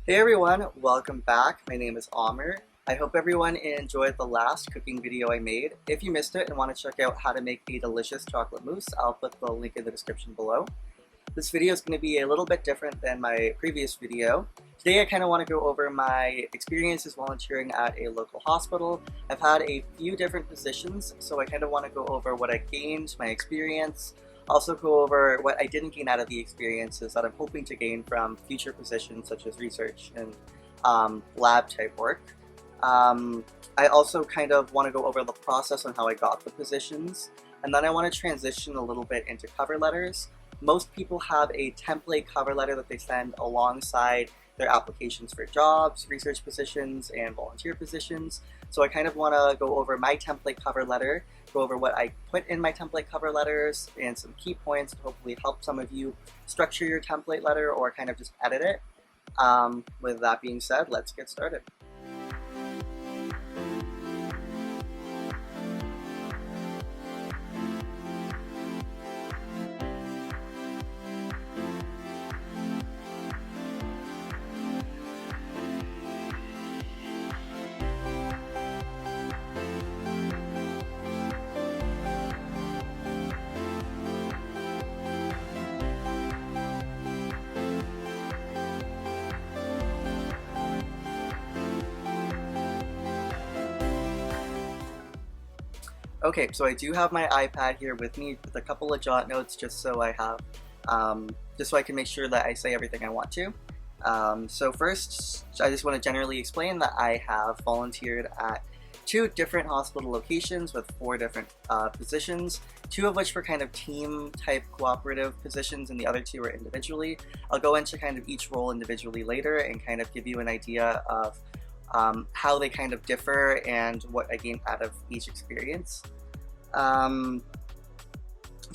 Hey everyone, welcome back. My name is Amr. I hope everyone enjoyed the last cooking video I made. If you missed it and want to check out how to make a delicious chocolate mousse, I'll put the link in the description below. This video is going to be a little bit different than my previous video. Today I kind of want to go over my experiences volunteering at a local hospital. I've had a few different positions, so I kind of want to go over what I gained, my experience, also go over what I didn't gain out of the experiences that I'm hoping to gain from future positions such as research and lab type work. I also kind of want to go over the process on how I got the positions, and then I want to transition a little bit into cover letters. Most people have a template cover letter that they send alongside their applications for jobs, research positions, and volunteer positions. So I kind of want to go over my template cover letter, go over what I put in my template cover letters, and some key points to hopefully help some of you structure your template letter or kind of just edit it. With that being said, let's get started. Okay, so I do have my iPad here with me with a couple of jot notes just so I have, just so I can make sure that I say everything I want to. So first, I just want to generally explain that I have volunteered at 2 different hospital locations with 4 different positions, 2 of which were kind of team type cooperative positions and the other 2 were individually. I'll go into kind of each role individually later and kind of give you an idea of how they kind of differ and what I gained out of each experience. So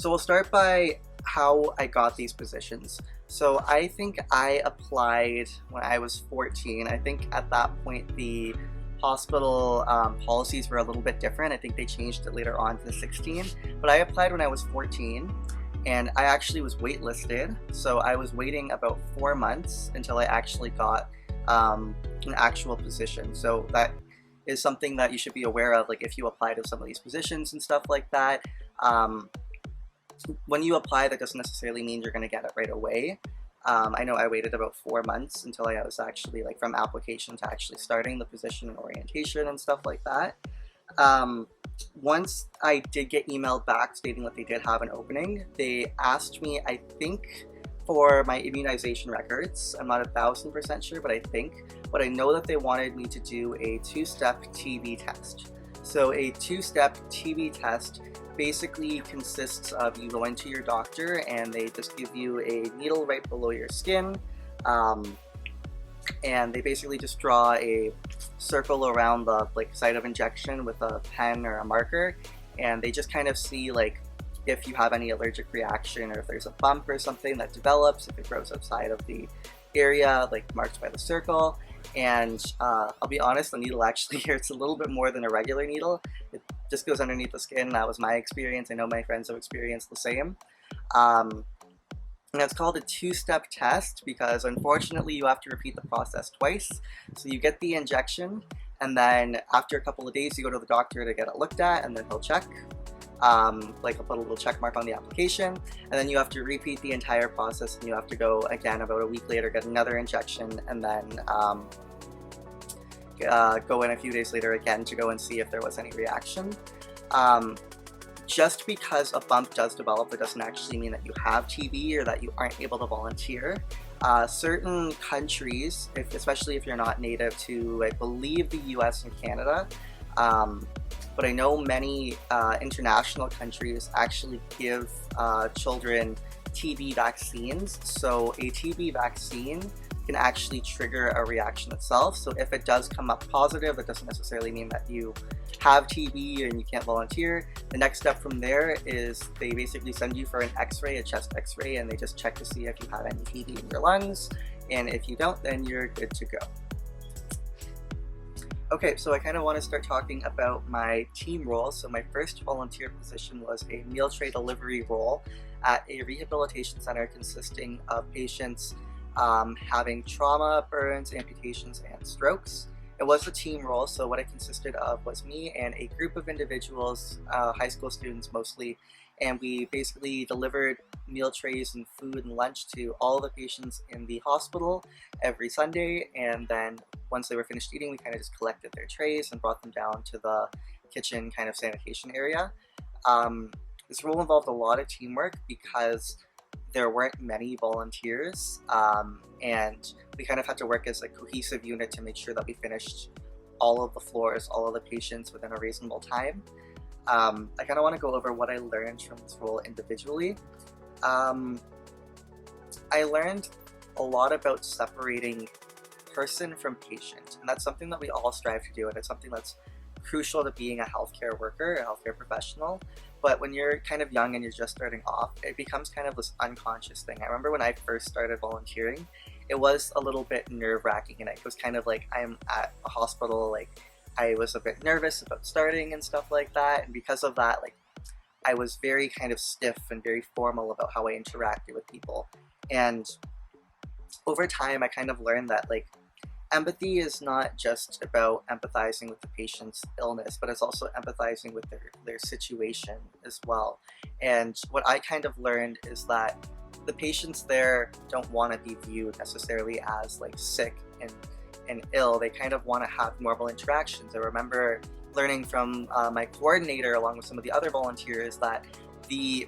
we'll start by how I got these positions. So I think I applied when I was 14. I think at that point the hospital policies were a little bit different. I think they changed it later on to 16, but I applied when I was 14 and I actually was waitlisted. So I was waiting about 4 months until I actually got an actual position. So that is something that you should be aware of, like if you apply to some of these positions and stuff like that. When you apply, that doesn't necessarily mean you're going to get it right away. I know I waited about 4 months until I was actually, like, from application to actually starting the position and orientation and stuff like that. Once I did get emailed back stating that they did have an opening, they asked me, I think, for my immunization records. I'm not 1000% sure, but I think. But I know that they wanted me to do a 2-step TB test. So a 2-step TB test basically consists of you going to your doctor and they just give you a needle right below your skin. And they basically just draw a circle around the site of injection with a pen or a marker. And they just kind of see if you have any allergic reaction or if there's a bump or something that develops, if it grows outside of the area marked by the circle. And I'll be honest, the needle actually hurts a little bit more than a regular needle. It just goes underneath the skin. That was my experience. I know my friends have experienced the same. And it's called a 2-step test because unfortunately you have to repeat the process twice. So you get the injection and then after a couple of days you go to the doctor to get it looked at and then he'll check. I'll put a little check mark on the application, and then you have to repeat the entire process and you have to go again about a week later, get another injection, and then go in a few days later again to go and see if there was any reaction. Just because a bump does develop, it doesn't actually mean that you have TB or that you aren't able to volunteer. Certain countries, especially if you're not native to, I believe, the US and Canada, but I know many international countries actually give children TB vaccines. So a TB vaccine can actually trigger a reaction itself. So if it does come up positive, it doesn't necessarily mean that you have TB and you can't volunteer. The next step from there is they basically send you for an x-ray, a chest x-ray, and they just check to see if you have any TB in your lungs. And if you don't, then you're good to go. Okay, so I kind of want to start talking about my team role. So my first volunteer position was a meal tray delivery role at a rehabilitation center consisting of patients having trauma, burns, amputations, and strokes. It was a team role, so what it consisted of was me and a group of individuals, high school students mostly, and we basically delivered meal trays and food and lunch to all the patients in the hospital every Sunday, and then once they were finished eating, we kind of just collected their trays and brought them down to the kitchen kind of sanitation area. This role involved a lot of teamwork because there weren't many volunteers, and we kind of had to work as a cohesive unit to make sure that we finished all of the floors, all of the patients within a reasonable time. I kind of want to go over what I learned from this role individually. I learned a lot about separating person from patient, and that's something that we all strive to do, and it's something that's crucial to being a healthcare worker, a healthcare professional. But when you're kind of young and you're just starting off, it becomes kind of this unconscious thing. I remember when I first started volunteering, it was a little bit nerve-wracking, and it was kind of like, I'm at a hospital, like I was a bit nervous about starting and stuff like that, and because of that, like I was very kind of stiff and very formal about how I interacted with people. And over time, I kind of learned that like empathy is not just about empathizing with the patient's illness, but it's also empathizing with their situation as well. And what I kind of learned is that the patients there don't want to be viewed necessarily as like sick and ill. They kind of want to have normal interactions. I remember learning from my coordinator along with some of the other volunteers that the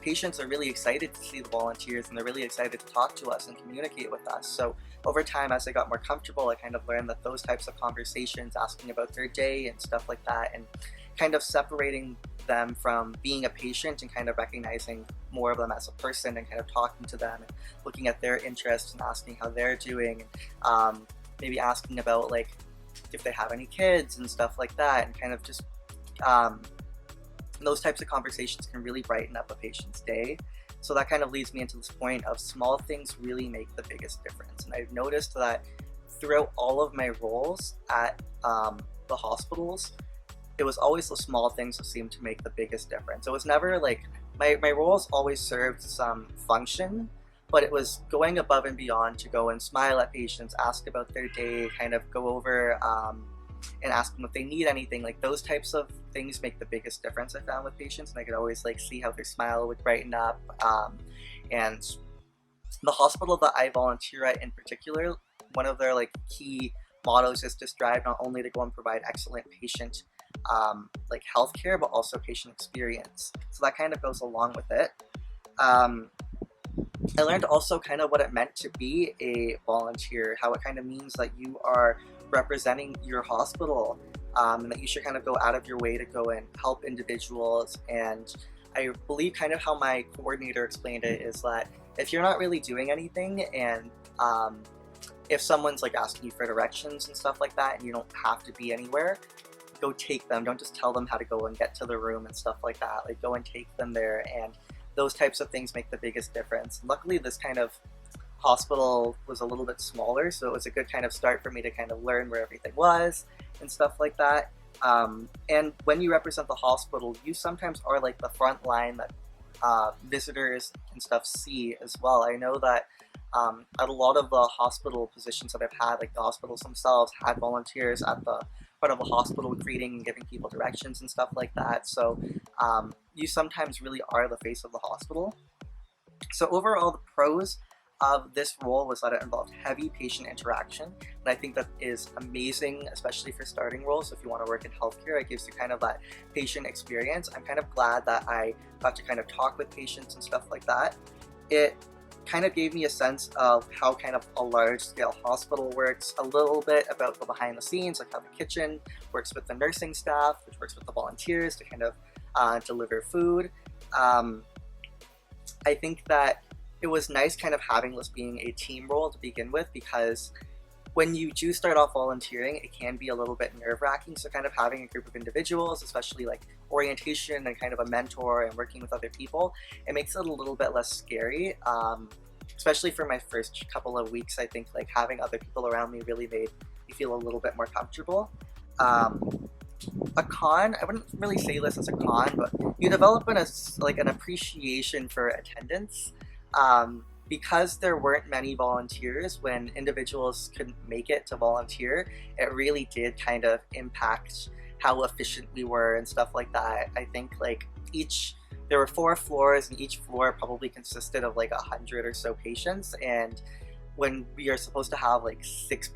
patients are really excited to see the volunteers, and they're really excited to talk to us and communicate with us. So over time, as I got more comfortable, I kind of learned that those types of conversations, asking about their day and stuff like that, and kind of separating them from being a patient and kind of recognizing more of them as a person and kind of talking to them and looking at their interests and asking how they're doing, and maybe asking about like if they have any kids and stuff like that, and kind of just those types of conversations can really brighten up a patient's day. So that kind of leads me into this point of small things really make the biggest difference. And I've noticed that throughout all of my roles at the hospitals, it was always the small things that seemed to make the biggest difference. It was never like, my roles always served some function, but it was going above and beyond to go and smile at patients, ask about their day, kind of go over and ask them if they need anything. Like those types of things make the biggest difference, I found, with patients, and I could always like see how their smile would brighten up. And the hospital that I volunteer at in particular, one of their like key mottos is to strive not only to go and provide excellent patient like healthcare, but also patient experience. So that kind of goes along with it. I learned also kind of what it meant to be a volunteer, how it kind of means that you are representing your hospital, and that you should kind of go out of your way to go and help individuals. And I believe kind of how my coordinator explained it is that if you're not really doing anything, and if someone's like asking you for directions and stuff like that, and you don't have to be anywhere, go take them. Don't just tell them how to go and get to the room and stuff like that. Like go and take them there, and those types of things make the biggest difference. Luckily, this kind of hospital was a little bit smaller, so it was a good kind of start for me to kind of learn where everything was and stuff like that. And when you represent the hospital, you sometimes are like the front line that visitors and stuff see as well. I know that at a lot of the hospital positions that I've had, like the hospitals themselves had volunteers at the front of the hospital greeting and giving people directions and stuff like that. So you sometimes really are the face of the hospital. So overall, the pros of this role was that it involved heavy patient interaction, and I think that is amazing, especially for starting roles. So if you want to work in healthcare, it gives you kind of that patient experience. I'm kind of glad that I got to kind of talk with patients and stuff like that. It kind of gave me a sense of how kind of a large-scale hospital works, a little bit about the behind the scenes, like how the kitchen works with the nursing staff, which works with the volunteers to kind of deliver food. I think that it was nice kind of having this being a team role to begin with, because when you do start off volunteering, it can be a little bit nerve-wracking. So kind of having a group of individuals, especially like orientation and kind of a mentor and working with other people, it makes it a little bit less scary. Especially for my first couple of weeks, I think like having other people around me really made me feel a little bit more comfortable. A con, I wouldn't really say this as a con, but you develop an appreciation for attendance. because there weren't many volunteers, when individuals couldn't make it to volunteer, it really did kind of impact how efficient we were and stuff like that. I think like there were 4 floors, and each floor probably consisted of like 100 or so patients, and when we are supposed to have like 6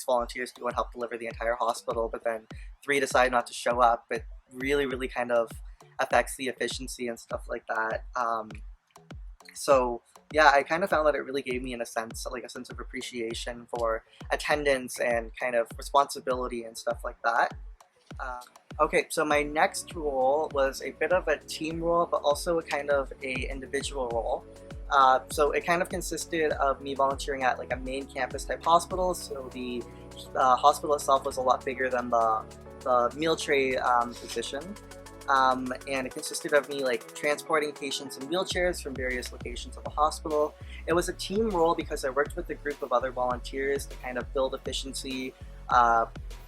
volunteers to go and help deliver the entire hospital, but then 3 decide not to show up, it really kind of affects the efficiency and stuff like that. So yeah, I kind of found that it really gave me, in a sense, like a sense of appreciation for attendance and kind of responsibility and stuff like that. Okay, so my next role was a bit of a team role, but also a kind of a individual role. So it kind of consisted of me volunteering at like a main campus type hospital. So the hospital itself was a lot bigger than the meal tray position. And it consisted of me like transporting patients in wheelchairs from various locations of the hospital. It was a team role because I worked with a group of other volunteers to kind of build efficiency.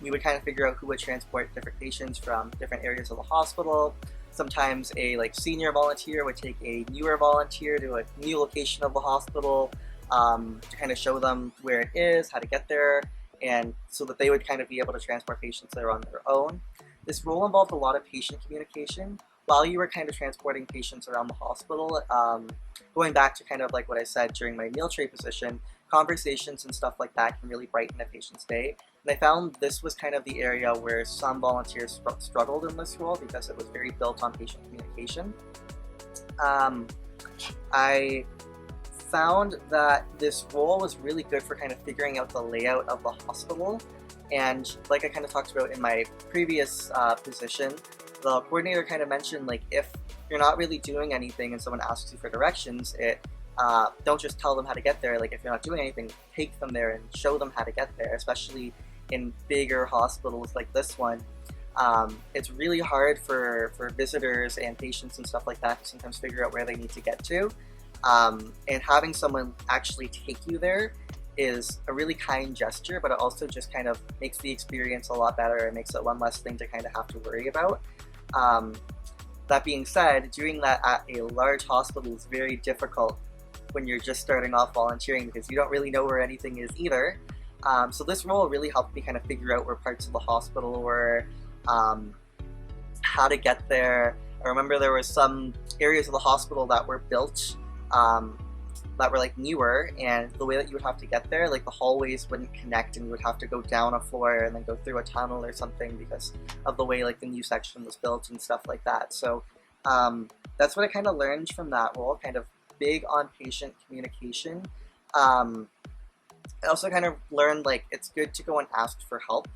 We would kind of figure out who would transport different patients from different areas of the hospital. Sometimes a like senior volunteer would take a newer volunteer to a new location of the hospital to kind of show them where it is, how to get there, and so that they would kind of be able to transport patients there on their own. This role involved a lot of patient communication while you were kind of transporting patients around the hospital. Going back to kind of like what I said during my meal tray position, conversations and stuff like that can really brighten a patient's day. And I found this was kind of the area where some volunteers struggled in this role because it was very built on patient communication. I found that this role was really good for kind of figuring out the layout of the hospital. And like I kind of talked about in my previous position, the coordinator kind of mentioned, like, if you're not really doing anything and someone asks you for directions, don't just tell them how to get there. Like, if you're not doing anything, take them there and show them how to get there, especially in bigger hospitals like this one. It's really hard for visitors and patients and stuff like that to sometimes figure out where they need to get to. And having someone actually take you there is a really kind gesture, but it also just kind of makes the experience a lot better and makes it one less thing to kind of have to worry about. That being said, doing that at a large hospital is very difficult when you're just starting off volunteering because you don't really know where anything is either. So this role really helped me kind of figure out where parts of the hospital were, how to get there. I remember there were some areas of the hospital that were built that were like newer, and the way that you would have to get there, like the hallways wouldn't connect and you would have to go down a floor and then go through a tunnel or something because of the way like the new section was built and stuff like that. So that's what I kind of learned from that role, kind of big on patient communication. I also kind of learned like it's good to go and ask for help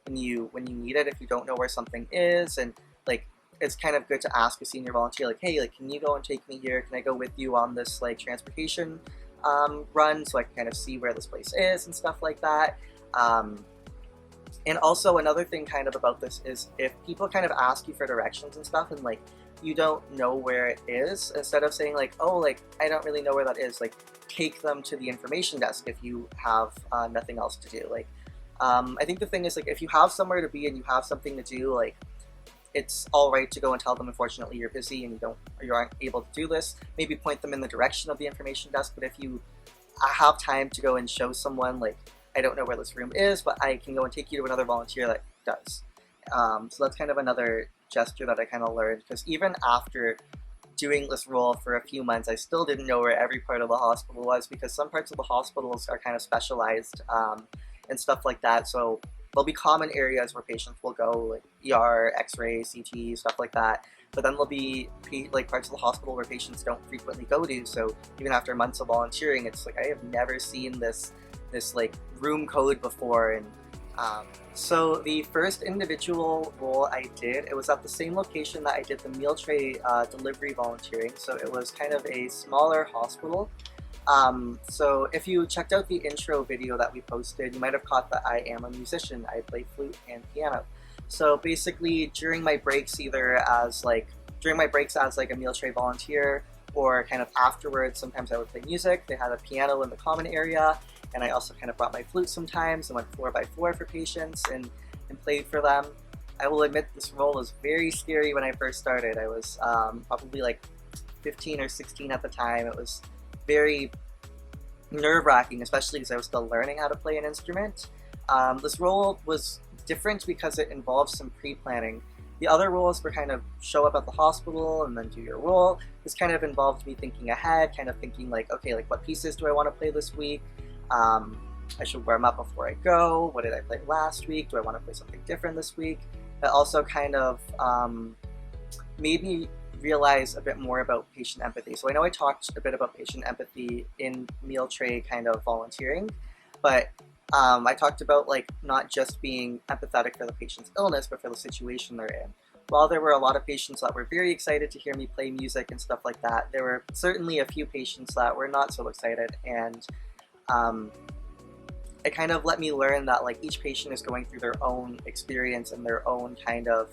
when you need it if you don't know where something is, and like it's kind of good to ask a senior volunteer, like, hey, like, can you go and take me here? Can I go with you on this like transportation run so I can kind of see where this place is and stuff like that. And also another thing kind of about this is if people kind of ask you for directions and stuff and like you don't know where it is, instead of saying like, oh, like I don't really know where that is, like take them to the information desk if you have nothing else to do. Like I think the thing is, like, if you have somewhere to be and you have something to do, like it's all right to go and tell them, unfortunately, you're busy and you aren't able to do this. Maybe point them in the direction of the information desk. But if you have time to go and show someone, like, I don't know where this room is, but I can go and take you to another volunteer that does. So that's kind of another gesture that I kind of learned, because even after doing this role for a few months, I still didn't know where every part of the hospital was, because some parts of the hospitals are kind of specialized and stuff like that. So there'll be common areas where patients will go, like ER, X-ray, CT, stuff like that. But then there'll be like parts of the hospital where patients don't frequently go to. So even after months of volunteering, it's like I have never seen this like room code before. And so the first individual role I did, it was at the same location that I did the meal tray delivery volunteering. So it was kind of a smaller hospital. So if you checked out the intro video that we posted, you might have caught that I am a musician. I play flute and piano. So basically during my breaks, as like a meal tray volunteer, or kind of afterwards, sometimes I would play music. They had a piano in the common area, and I also kind of brought my flute sometimes and went floor by floor for patients and played for them. I will admit this role was very scary when I first started. I was probably like 15 or 16 at the time. It was very nerve-wracking, especially because I was still learning how to play an instrument. This role was different because it involved some pre-planning. The other roles were kind of show up at the hospital and then do your role. This kind of involved me thinking ahead, kind of thinking like, okay, like what pieces do I want to play this week? I should warm up before I go. What did I play last week? Do I want to play something different this week? It also kind of made me realize a bit more about patient empathy. So I know I talked a bit about patient empathy in meal tray kind of volunteering, but I talked about like not just being empathetic for the patient's illness, but for the situation they're in. While there were a lot of patients that were very excited to hear me play music and stuff like that, there were certainly a few patients that were not so excited, and it kind of let me learn that like each patient is going through their own experience and their own kind of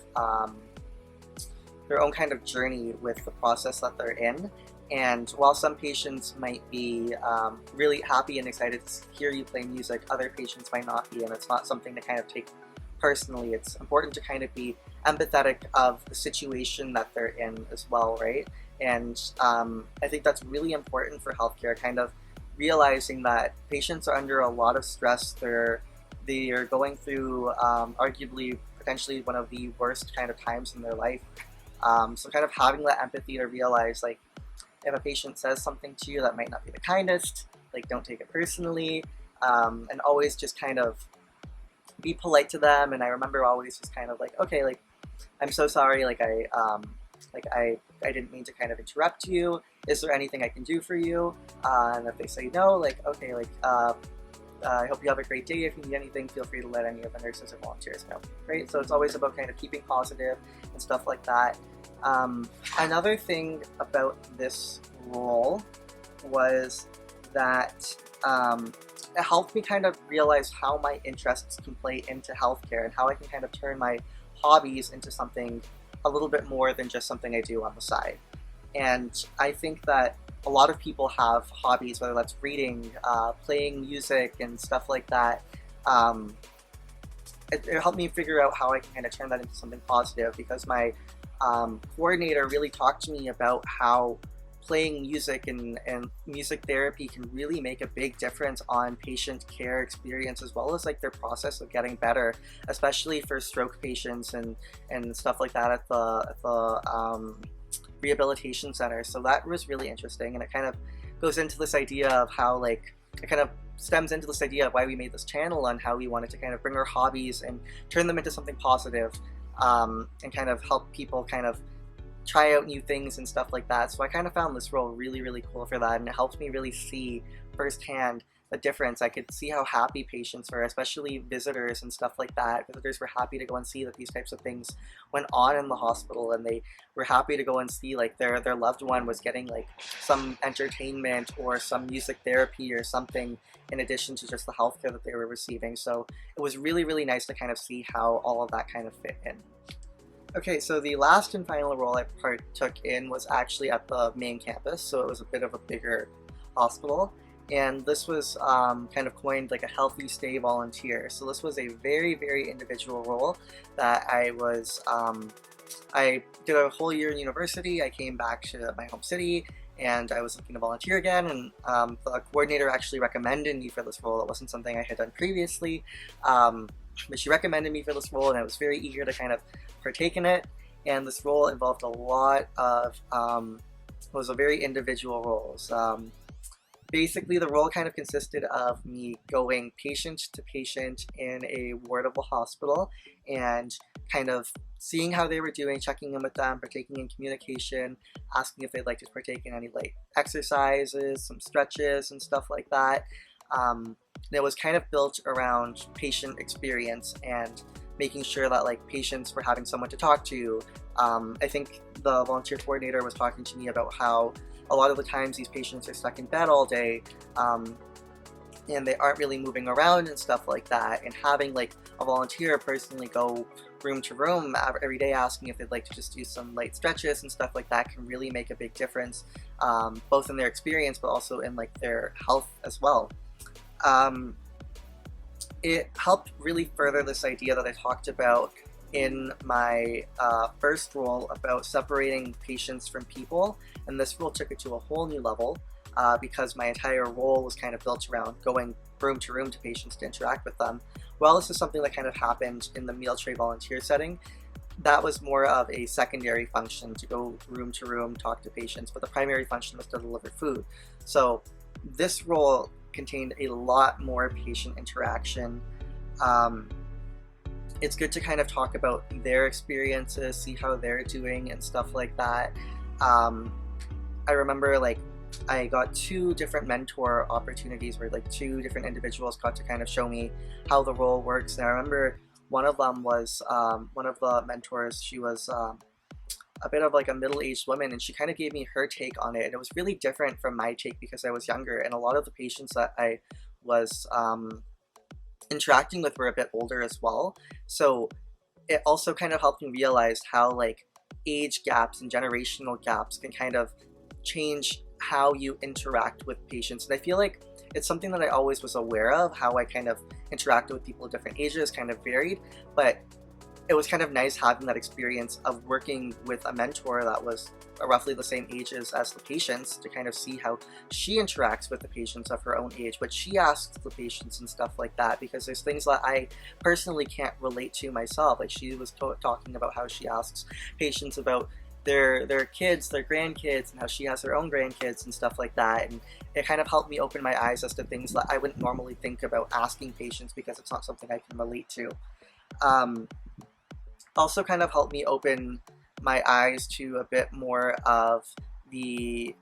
journey with the process that they're in. And while some patients might be really happy and excited to hear you play music, other patients might not be, and it's not something to kind of take personally. It's important to kind of be empathetic of the situation that they're in as well, right? And I think that's really important for healthcare, kind of realizing that patients are under a lot of stress. They are going through arguably potentially one of the worst kind of times in their life. So kind of having that empathy to realize like if a patient says something to you that might not be the kindest, like don't take it personally, and always just kind of be polite to them. And I remember always just kind of like, okay, like I'm so sorry, like I didn't mean to kind of interrupt you. Is there anything I can do for you? And if they say no, like okay, like I hope you have a great day. If you need anything, feel free to let any of the nurses or volunteers know, right? So it's always about kind of keeping positive and stuff like that. Another thing about this role was that it helped me kind of realize how my interests can play into healthcare and how I can kind of turn my hobbies into something a little bit more than just something I do on the side. And I think that a lot of people have hobbies, whether that's reading, playing music, and stuff like that. It helped me figure out how I can kind of turn that into something positive, because my coordinator really talked to me about how playing music and music therapy can really make a big difference on patient care experience, as well as like their process of getting better, especially for stroke patients and stuff like that at the rehabilitation center. So that was really interesting, and it kind of goes into this idea of how like it kind of stems into this idea of why we made this channel and how we wanted to kind of bring our hobbies and turn them into something positive, and kind of help people kind of try out new things and stuff like that. So I kind of found this role really, really cool for that, and it helped me really see firsthand the difference. I could see how happy patients were, especially visitors and stuff like that. Visitors were happy to go and see that these types of things went on in the hospital, and they were happy to go and see like their loved one was getting like some entertainment or some music therapy or something in addition to just the healthcare that they were receiving. So it was really, really nice to kind of see how all of that kind of fit in. Okay, so the last and final role I partook in was actually at the main campus, so it was a bit of a bigger hospital, and this was kind of coined like a healthy stay volunteer. So this was a very, very individual role that I was, I did a whole year in university. I came back to my home city, and I was looking to volunteer again, and the coordinator actually recommended me for this role. It wasn't something I had done previously, but she recommended me for this role, and I was very eager to kind of partake in it. And this role involved a lot of, was a very individual roles. Basically, the role kind of consisted of me going patient to patient in a ward of a hospital and kind of seeing how they were doing, checking in with them, partaking in communication, asking if they'd like to partake in any light exercises, some stretches and stuff like that. It was kind of built around patient experience and making sure that like patients were having someone to talk to. I think the volunteer coordinator was talking to me about how a lot of the times these patients are stuck in bed all day, and they aren't really moving around and stuff like that, and having like a volunteer personally go room to room every day asking if they'd like to just do some light stretches and stuff like that can really make a big difference, both in their experience but also in like their health as well. It helped really further this idea that I talked about in my first role about separating patients from people, and this role took it to a whole new level. because my entire role was kind of built around going room to room to patients to interact with them. While this is something that kind of happened in the meal tray volunteer setting, that was more of a secondary function to go room to room, talk to patients, but the primary function was to deliver food. So this role contained a lot more patient interaction. It's good to kind of talk about their experiences, see how they're doing and stuff like that. I remember like I got 2 different mentor opportunities where like 2 different individuals got to kind of show me how the role works. And I remember one of them was one of the mentors. She was a bit of like a middle-aged woman, and she kind of gave me her take on it, and it was really different from my take because I was younger, and a lot of the patients that I was interacting with were a bit older as well. So it also kind of helped me realize how like age gaps and generational gaps can kind of change how you interact with patients. And I feel like it's something that I always was aware of, how I kind of interacted with people of different ages, kind of varied, but it was kind of nice having that experience of working with a mentor that was roughly the same ages as the patients to kind of see how she interacts with the patients of her own age, what she asks the patients and stuff like that, because there's things that I personally can't relate to myself. Like she was talking about how she asks patients about their kids, their grandkids, and how she has her own grandkids and stuff like that, and it kind of helped me open my eyes as to things that I wouldn't normally think about asking patients because it's not something I can relate to. Also kind of helped me open my eyes to a bit more of the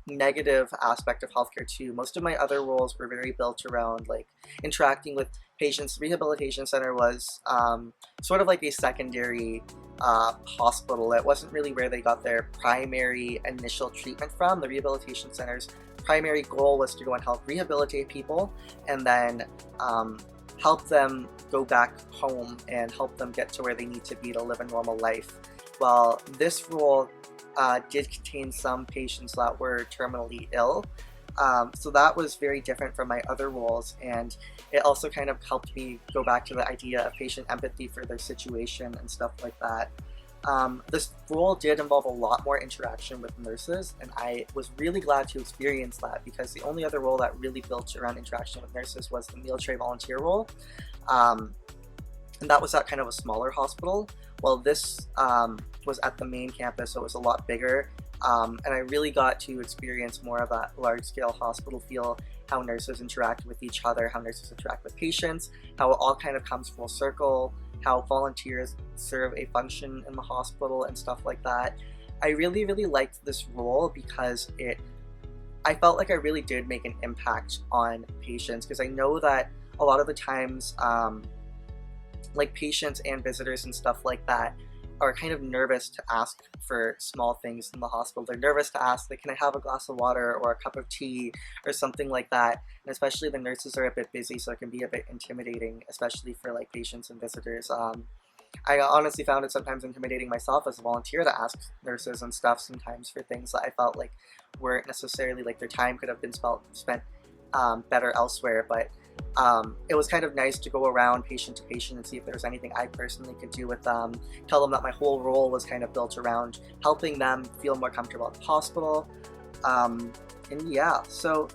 negative aspect of healthcare too. Most of my other roles were very built around like interacting with patients. The rehabilitation center was sort of like a secondary hospital. It wasn't really where they got their primary initial treatment from. The rehabilitation center's primary goal was to go and help rehabilitate people and then help them go back home and help them get to where they need to be to live a normal life. Well, this role did contain some patients that were terminally ill, so that was very different from my other roles, and it also kind of helped me go back to the idea of patient empathy for their situation and stuff like that. This role did involve a lot more interaction with nurses, and I was really glad to experience that because the only other role that really built around interaction with nurses was the meal tray volunteer role, and that was at kind of a smaller hospital. Well, this was at the main campus, so it was a lot bigger, and I really got to experience more of that large-scale hospital feel, how nurses interact with each other, how nurses interact with patients, how it all kind of comes full circle, how volunteers serve a function in the hospital and stuff like that. I really, really liked this role because I felt like I really did make an impact on patients, because I know that a lot of the times like patients and visitors and stuff like that are kind of nervous to ask for small things in the hospital. They're nervous to ask, like, can I have a glass of water or a cup of tea or something like that. And especially the nurses are a bit busy, so it can be a bit intimidating, especially for like patients and visitors. I honestly found it sometimes intimidating myself as a volunteer to ask nurses and stuff sometimes for things that I felt like weren't necessarily, like, their time could have been spent better elsewhere. But it was kind of nice to go around patient to patient and see if there was anything I personally could do with them, tell them that my whole role was kind of built around helping them feel more comfortable at the hospital. And yeah, so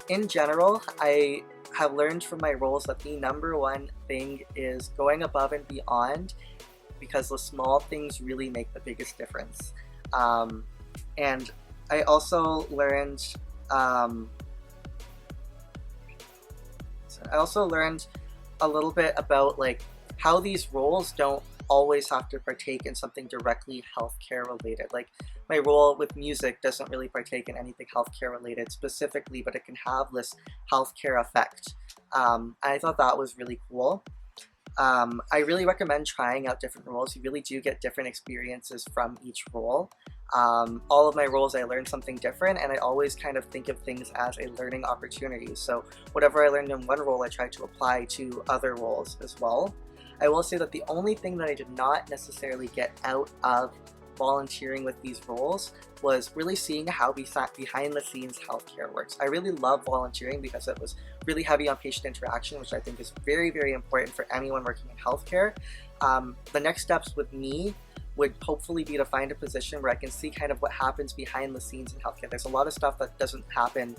in general, I have learned from my roles that the number one thing is going above and beyond, because the small things really make the biggest difference. And I also learned a little bit about like how these roles don't always have to partake in something directly healthcare related. Like my role with music doesn't really partake in anything healthcare related specifically, but it can have this healthcare effect. I thought that was really cool. I really recommend trying out different roles. You really do get different experiences from each role. All of my roles, I learned something different, and I always kind of think of things as a learning opportunity. So whatever I learned in one role, I try to apply to other roles as well. I will say that the only thing that I did not necessarily get out of volunteering with these roles was really seeing how behind the scenes healthcare works. I really love volunteering because it was really heavy on patient interaction, which I think is very, very important for anyone working in healthcare. The next steps with me would hopefully be to find a position where I can see kind of what happens behind the scenes in healthcare. There's a lot of stuff that doesn't happen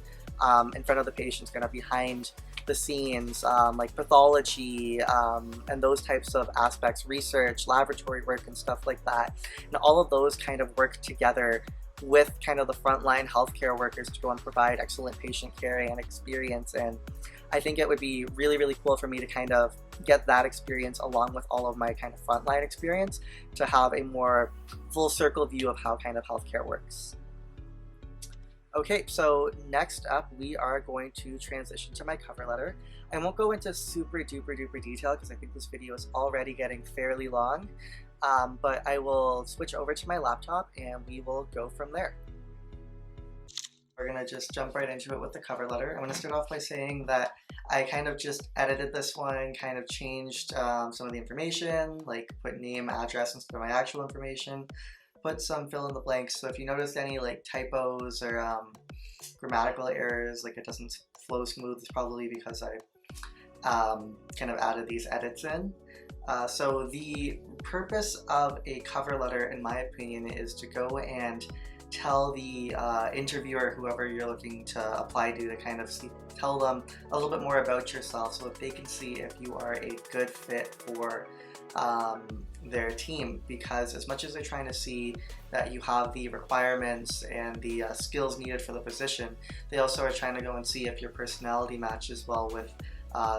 in front of the patients, kind of behind the scenes, like pathology and those types of aspects, research, laboratory work and stuff like that. And all of those kind of work together with kind of the frontline healthcare workers to go and provide excellent patient care and experience. And I think it would be really, really cool for me to kind of get that experience along with all of my kind of frontline experience to have a more full circle view of how kind of healthcare works. Okay, so next up we are going to transition to my cover letter. I won't go into super duper duper detail because I think this video is already getting fairly long, but I will switch over to my laptop and we will go from there. We're gonna just jump right into it with the cover letter. I'm gonna start off by saying that I kind of just edited this one, kind of changed some of the information, like put name, address instead of my actual information, put some fill in the blanks. So if you noticed any like typos or grammatical errors, like it doesn't flow smooth, it's probably because I kind of added these edits in. So the purpose of a cover letter, in my opinion, is to go and tell the interviewer, whoever you're looking to apply to kind of tell them a little bit more about yourself so that they can see if you are a good fit for their team. Because as much as they're trying to see that you have the requirements and the skills needed for the position, they also are trying to go and see if your personality matches well with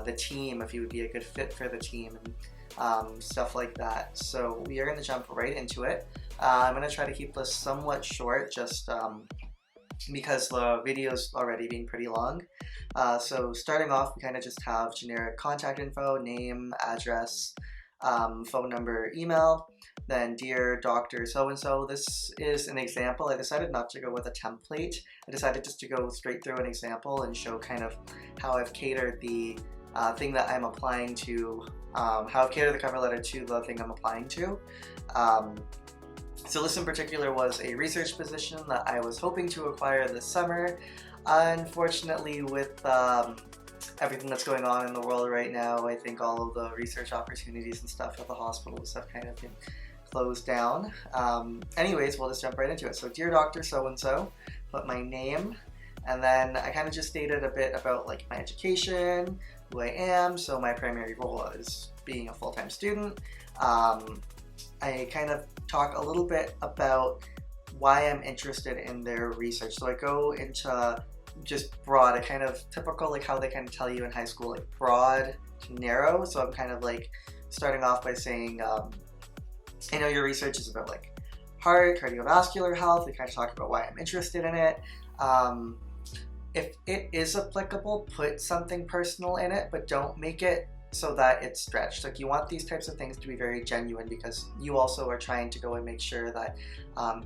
the team, if you would be a good fit for the team, and stuff like that. So we are going to jump right into it. I'm going to try to keep this somewhat short just because the video is already being pretty long. So starting off, we kind of just have generic contact info, name, address, phone number, email, then dear Dr. so-and-so. This is an example. I decided not to go with a template. I decided just to go straight through an example and show kind of how I've catered the thing that I'm applying to, how I've catered the cover letter to the thing I'm applying to. So this in particular was a research position that I was hoping to acquire this summer. Unfortunately, with everything that's going on in the world right now, I think all of the research opportunities and stuff at the hospitals have kind of been closed down. Anyways, we'll just jump right into it. So dear Dr. so-and-so, put my name, and then I kind of just stated a bit about like my education, who I am. So my primary role is being a full-time student. I kind of talk a little bit about why I'm interested in their research. So I go into just broad, I kind of typical like how they kind of tell you in high school, like broad to narrow. So I'm kind of like starting off by saying, I know your research is about like heart, cardiovascular health. We kind of talk about why I'm interested in it. If it is applicable, put something personal in it, but don't make it so that it's stretched. Like you want these types of things to be very genuine because you also are trying to go and make sure that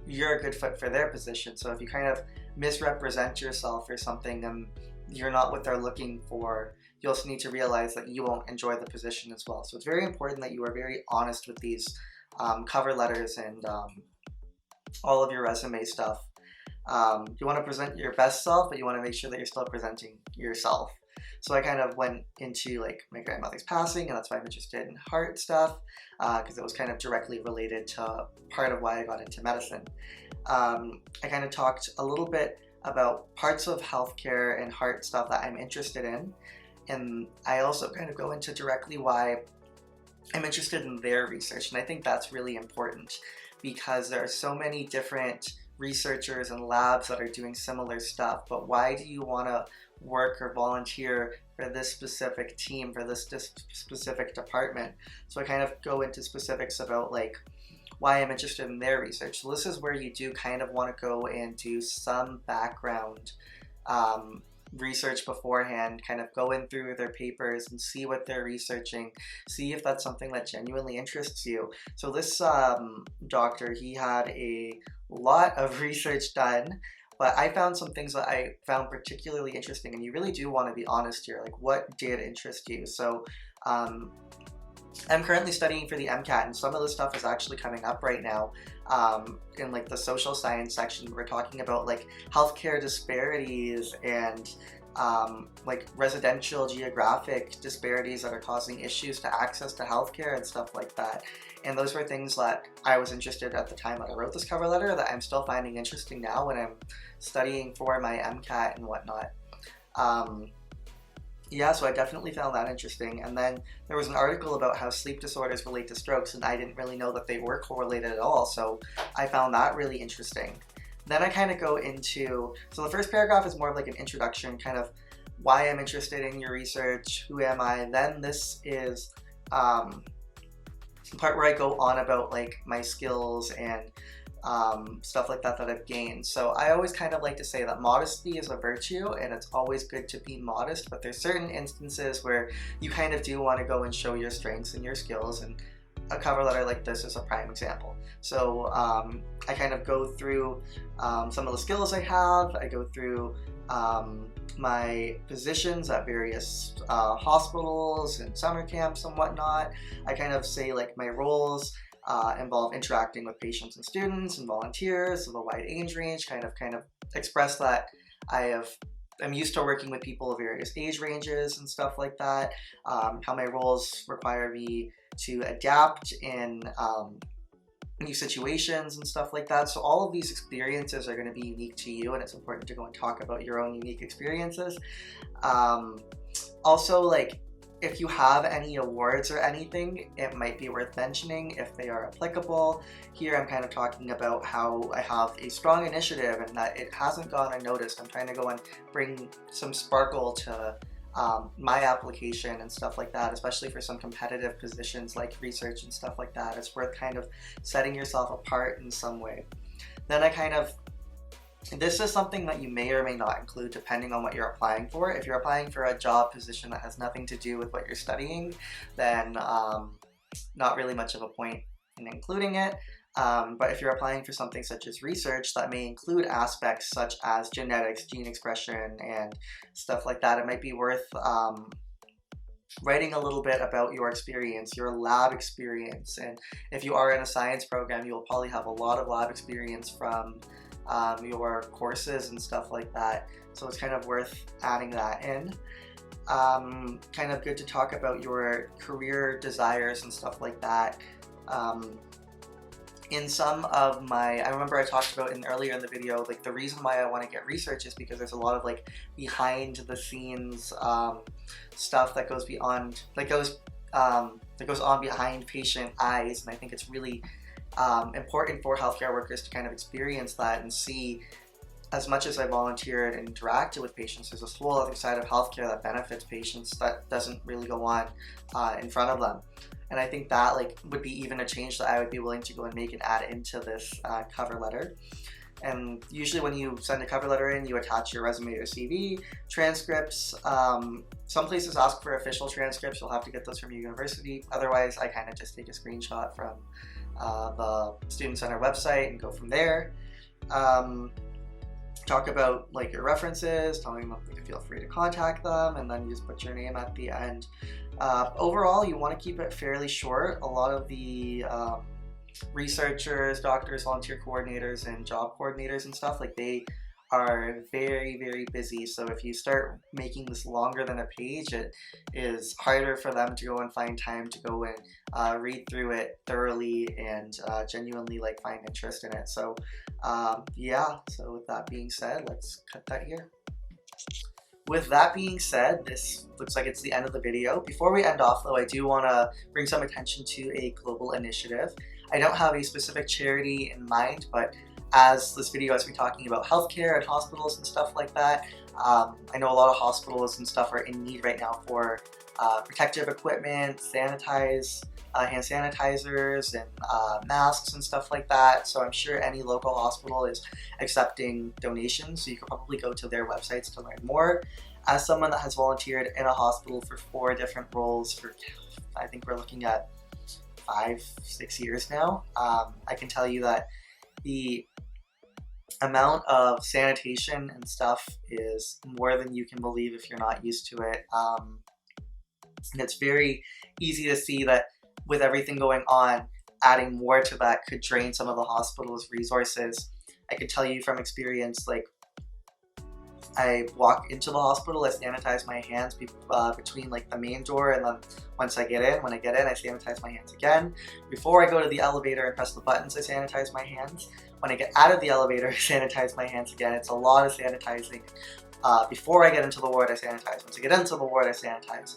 you're a good fit for their position. So if you kind of misrepresent yourself or something and you're not what they're looking for, you also need to realize that you won't enjoy the position as well. So it's very important that you are very honest with these cover letters and all of your resume stuff. You want to present your best self, but you want to make sure that you're still presenting yourself. So I kind of went into like my grandmother's passing, and that's why I'm interested in heart stuff, because it was kind of directly related to part of why I got into medicine. I kind of talked a little bit about parts of healthcare and heart stuff that I'm interested in, and I also kind of go into directly why I'm interested in their research. And I think that's really important because there are so many different researchers and labs that are doing similar stuff, but why do you want to work or volunteer for this specific team, for this specific department? So I kind of go into specifics about like why I'm interested in their research. So this is where you do kind of want to go and do some background research beforehand, kind of go in through their papers and see what they're researching, see if that's something that genuinely interests you. So this doctor, he had a lot of research done, but I found some things that I found particularly interesting, and you really do want to be honest here, like what did interest you? So I'm currently studying for the MCAT, and some of this stuff is actually coming up right now in like the social science section. We're talking about like healthcare disparities and like residential geographic disparities that are causing issues to access to healthcare and stuff like that. And those were things that I was interested at the time that I wrote this cover letter, that I'm still finding interesting now when I'm studying for my MCAT and whatnot. Yeah, so I definitely found that interesting. And then there was an article about how sleep disorders relate to strokes, and I didn't really know that they were correlated at all, so I found that really interesting. Then I kind of go into, so the first paragraph is more of like an introduction, kind of why I'm interested in your research, who am I. Then this is the part where I go on about like my skills and stuff like that I've gained. So I always kind of like to say that modesty is a virtue, and it's always good to be modest, but there's certain instances where you kind of do want to go and show your strengths and your skills, and a cover letter like this is a prime example. So I kind of go through some of the skills I have. I go through my positions at various hospitals and summer camps and whatnot. I kind of say like my roles involve interacting with patients and students and volunteers of a wide age range, kind of express that I'm used to working with people of various age ranges and stuff like that, how my roles require me to adapt in new situations and stuff like that. So all of these experiences are going to be unique to you, and it's important to go and talk about your own unique experiences. Also, like, if you have any awards or anything, it might be worth mentioning if they are applicable. Here I'm kind of talking about how I have a strong initiative and that it hasn't gone unnoticed. I'm trying to go and bring some sparkle to my application and stuff like that, especially for some competitive positions like research and stuff like that. It's worth kind of setting yourself apart in some way. Then this is something that you may or may not include depending on what you're applying for. If you're applying for a job position that has nothing to do with what you're studying, then not really much of a point in including it. But if you're applying for something such as research that may include aspects such as genetics, gene expression, and stuff like that, it might be worth writing a little bit about your experience, your lab experience. And if you are in a science program, you'll probably have a lot of lab experience from your courses and stuff like that. So it's kind of worth adding that in. Kind of good to talk about your career desires and stuff like that. In some of I remember I talked about earlier in the video, like the reason why I want to get research is because there's a lot of like behind the scenes stuff that goes beyond, that goes on behind patient eyes, and I think it's really important for healthcare workers to kind of experience that and see. As much as I volunteered and interacted with patients, there's a whole other side of healthcare that benefits patients that doesn't really go on in front of them. And I think that would be even a change that I would be willing to go and make and add into this cover letter. And usually when you send a cover letter in, you attach your resume or CV, transcripts. Some places ask for official transcripts. You'll have to get those from your university. Otherwise, I kind of just take a screenshot from the Student Center website and go from there. Talk about your references, telling them to feel free to contact them, and then you just put your name at the end. Overall, you want to keep it fairly short. A lot of the researchers, doctors, volunteer coordinators, and job coordinators and stuff, they are very, very busy. So if you start making this longer than a page, it is harder for them to go and find time to go and read through it thoroughly and genuinely find interest in it. So yeah, so with that being said, let's cut that here. With that being said, this looks like it's the end of the video. Before we end off though, I do want to bring some attention to a global initiative. I don't have a specific charity in mind, but as this video has been talking about healthcare and hospitals and stuff like that, I know a lot of hospitals and stuff are in need right now for protective equipment, hand sanitizers, and masks and stuff like that. So I'm sure any local hospital is accepting donations, so you could probably go to their websites to learn more. As someone that has volunteered in a hospital for 4 different roles for, I think we're looking at 5-6 years now, I can tell you that the amount of sanitation and stuff is more than you can believe if you're not used to it. And it's very easy to see that with everything going on, adding more to that could drain some of the hospital's resources. I could tell you from experience, I walk into the hospital, I sanitize my hands between like the main door, and then when I get in, I sanitize my hands again. Before I go to the elevator and press the buttons, I sanitize my hands. When I get out of the elevator, I sanitize my hands again. It's a lot of sanitizing. Before I get into the ward, I sanitize. Once I get into the ward, I sanitize.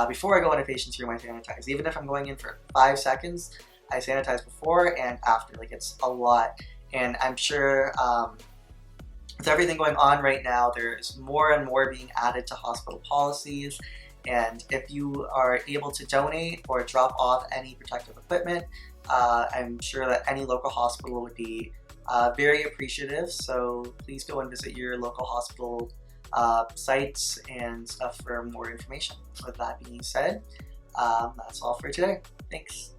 Before I go in a patient's room, I sanitize. Even if I'm going in for 5 seconds, I sanitize before and after. Like, it's a lot. And I'm sure with everything going on right now, there's more and more being added to hospital policies. And if you are able to donate or drop off any protective equipment, I'm sure that any local hospital would be very appreciative. So please go and visit your local hospital sites and stuff for more information. With that being said, that's all for today. Thanks.